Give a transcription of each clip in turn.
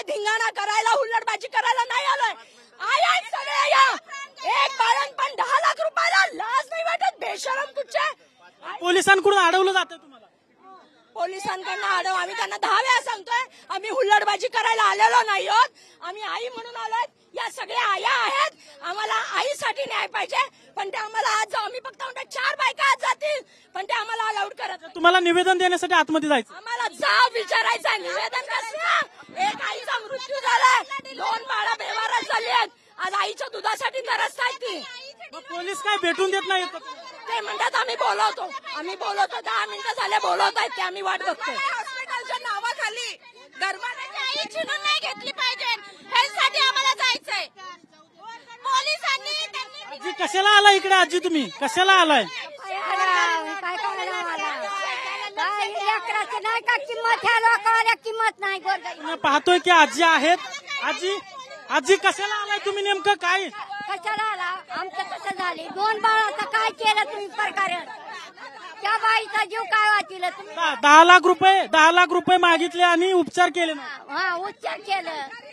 काय धिंगाणा करायला हुल्लडबाजी करायला नाही आलोय. आया सगळे या एक बाळणपण 10 लाख रुपयाला लाज नाही वाटत बेशरम कुठचे. पोलिसांकडून अडवलं जातं तुम्हाला? पोलिसांकडनं अडव आम्ही त्यांना 10 वेळा सांगतोय आम्ही हुल्लडबाजी करायला आलेलो नाही आहोत. आम्ही आई म्हणून आलोय. या सगळ्या आया आहेत. आम्हाला आईसाठी न्याय पाहिजे पण ते आम्हाला आज आम्ही फक्त म्हणतो 4 बायका आज जातील पण ते आम्हाला अलाउड करत. तुम्हाला निवेदन देण्यासाठी आतमध्ये जायचं? आम्हाला जाव विचारायचं निवेदन कसं. एक आईचा मृत्यू झालाय 2 बाळा बेवारस झाली आहेत. आज आईच्या दुधासाठी तरसतायत ती. पोलीस काय भेटून देत नाही? ते म्हणतात आम्ही बोलवतो 10 मिनिटं झाले बोलवत आहेत ते आम्ही वाट बघतोय. हॉस्पिटलच्या नावाखाली गर्भाची आई चिडून नाही घेतली पाहिजे ह्यासाठी आम्हाला जायचंय. पोलिसांनी आजी कशाला आलाय इकडे? आजी तुम्ही कशाला आलाय? काय करायला मला काय लेकराचं नाही का किंमत ह्या लोकांना किंमत नाही. गोरगरीब पाहतोय की आजी आहेत. आजी कशाला आलाय तुम्ही? नेमकं काय कशाला आला? आमचं कसं झाले 2 बाळाचं काय केलं तुम्ही प्रकारे? त्या बाईचा जीव काय वाचलं तुम्ही? 10 लाख रुपये मागितले आणि उपचार केले नाही. हा उपचार केलं.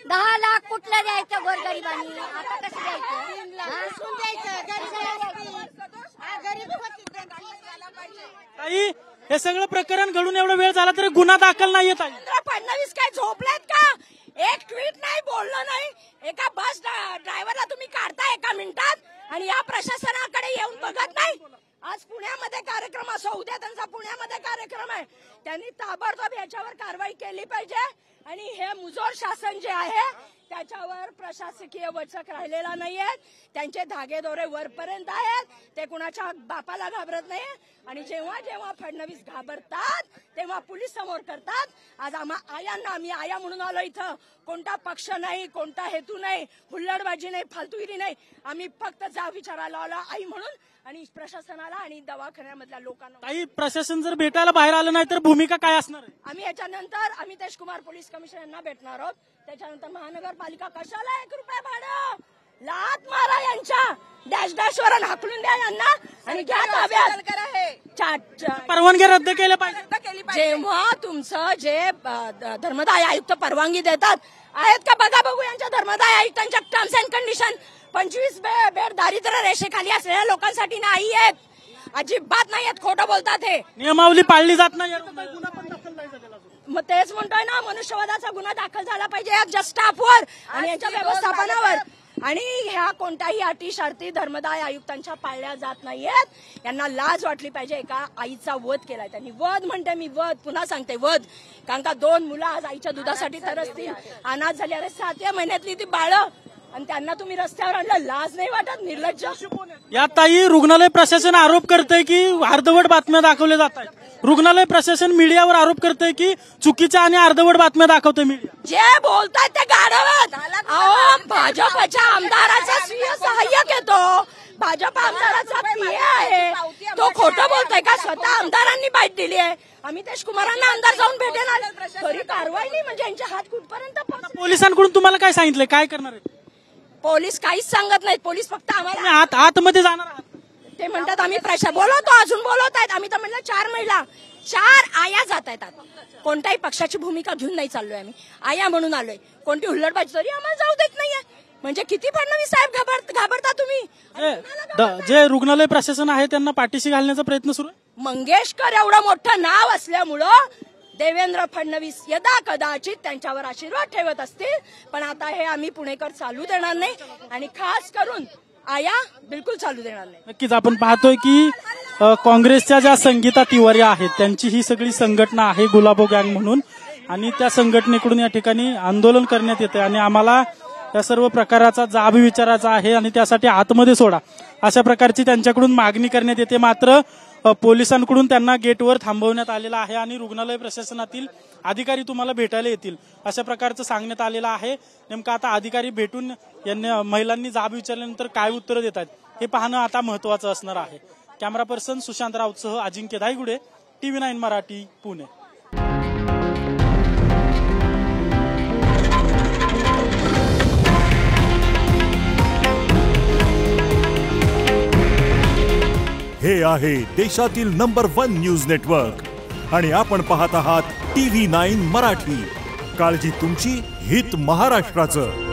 10 लाख कुठलं द्यायचं गोरगरिबांनी? आता कसं ताई हे सगळं प्रकरण घडून एवढा वेळ झाला तरी गुन्हा दाखल नाहीये. ताई फडणवीस काय झोपलेत का? एक ट्विट नाही बोललं नाही. एका बस ड्रायव्हरला तुम्ही काढता 1 मिनिटात आणि या प्रशासनाकडे येऊन बघत नाही. आज पुण्यामध्ये कार्यक्रम असो उद्या त्यांचा पुण्यामध्ये कार्यक्रम आहे. त्यांनी ताबडतोब याच्यावर कारवाई केली पाहिजे आणि हे मुजोर शासन जे आहे त्याच्यावर प्रशासकीय वचक राहिलेला नाहीये. त्यांचे धागेदोरे वरपर्यंत आहेत. ते कुणाच्या बापाला घाबरत नाही आणि जेव्हा जेव्हा फडणवीस घाबरतात तेव्हा पोलीस समोर करतात. आज आयांना आम्ही आया म्हणून आलो इथं. कोणता पक्ष नाही कोणता हेतू नाही हुल्लडबाजी नाही फालतुगिरी नाही. आम्ही फक्त जाब विचारायला आलो आई म्हणून आणि प्रशासनाला आणि दवाखान्यामधल्या लोकांना. ताई प्रशासन जर भेटायला बाहेर आलं नाही तर भूमिका काय असणार? आम्ही याच्यानंतर अमितेश कुमार पोलीस कमिशनर यांना भेटणार आहोत. त्याच्यानंतर महानगरपालिका कशाला 1 रुपया भाडं लात मारा यांच्या डॅशवर हाकलून द्या यांना आणि घ्या ताब्यात. परवानगी रद्द केल्या पाहिजे. जेव्हा तुमचं जे धर्मदाय आयुक्त परवानगी देतात आहेत का बघा बघू यांच्या धर्मदाय आयुक्तांच्या टर्म्स अँड कंडिशन. 25 बेड दारिद्र्य रेषेखाली असलेल्या लोकांसाठी नाही आहेत. अजिबात नाही आहेत. खोटं बोलतात. हे नियमावली पाळली जात नाही. मग तेच म्हणतोय ना मनुष्यवधाचा गुन्हा दाखल झाला पाहिजे या स्टाफवर आणि यांच्या व्यवस्थापनावर. आणि ह्या कोणत्याही अटी शर्ती धर्मदाय आयुक्तांच्या पाळल्या जात नाहीयेत. यांना लाज वाटली पाहिजे. एका आईचा वध केलाय त्यांनी. वध म्हणते मी वध पुन्हा सांगते वध. कारण का 2 मुलं आज आईच्या दुधासाठी तरसतील. अनाथ झाली. अरे 7व्या महिन्यातली ती बाळं आणि त्यांना तुम्ही रस्त्यावर आणलं. लाज नाही वाटत? निर्लज्ज. या ताई रुग्णालय प्रशासन आरोप करतंय की अर्धवट बातम्या दाखवल्या जात आहेत. रुग्णालय प्रशासन मीडियावर आरोप करतंय की चुकीच्या आणि अर्धवट बातम्या दाखवतोय मीडिया. जे बोलतात ते गाढवत. भाजपच्या आमदाराचा स्वीय सहाय्यक येतो. भाजप आमदाराचा पीए आहे. तो खोटं बोलतोय का? स्वतः आमदारांनी बाईट दिली आहे. अमितेश कुमारांना आमदार जाऊन भेटेल तरी कारवाई नाही. म्हणजे यांचे हात कुठपर्यंत. पोलिसांकडून तुम्हाला काय सांगितलंय? काय करणार आहे? पोलीस काहीच सांगत नाहीत. पोलीस फक्त आम्हाला आतमध्ये जाणार आहात. ते म्हणतात आम्ही बोलवतो अजून बोलवत आहेत. आम्ही तर म्हणलं 4 महिला 4 आया जात आहेत. कोणत्याही पक्षाची भूमिका घेऊन नाही चाललोय. आम्ही आया म्हणून आलोय. कोणती हुल्लडबाजी तरी आम्हाला जाऊ देत नाहीये. म्हणजे किती फडणवीस साहेब घाबरता तुम्ही? जे रुग्णालय प्रशासन आहे त्यांना पाठीशी घालण्याचा प्रयत्न सुरू आहे. मंगेशकर एवढं मोठं नाव असल्यामुळं देवेंद्र फडणवीस यदा कदाचित त्यांच्यावर आशीर्वाद ठेवत असतील. पण आता हे आम्ही पुणेकर चालू देणार नाही आणि खास करून आया बिलकुल चालू देणार नाही. नक्कीच आपण पाहतोय की काँग्रेसच्या ज्या संगीता तिवारी आहेत त्यांची ही सगळी संघटना आहे गुलाबो गँग म्हणून आणि त्या संघटनेकडून या ठिकाणी आंदोलन करण्यात येते आणि आम्हाला या सर्व प्रकाराचा जाब विचारायचा आहे आणि त्यासाठी आतमध्ये सोडा अशा प्रकारची त्यांच्याकडून मागणी करण्यात येते. मात्र पोलिसांकडून त्यांना गेटवर थांबवण्यात आलेलं आहे आणि रुग्णालय प्रशासनातील अधिकारी तुम्हाला भेटायला येतील अशा प्रकारचं सांगण्यात आलेलं आहे. नेमकं आता अधिकारी भेटून यांनी महिलांनी जाब विचारल्यानंतर काय उत्तर देतात हे पाहणं आता महत्वाचं असणार आहे. कॅमेरा पर्सन सुशांत राऊतसह अजिंक्य धायगुडे, TV9 मराठी, पुणे. हे आहे देशातील नंबर 1 न्यूज नेटवर्क आणि आपण पाहत आहात TV9 मराठी. काळजी तुमची, हित महाराष्ट्राचं.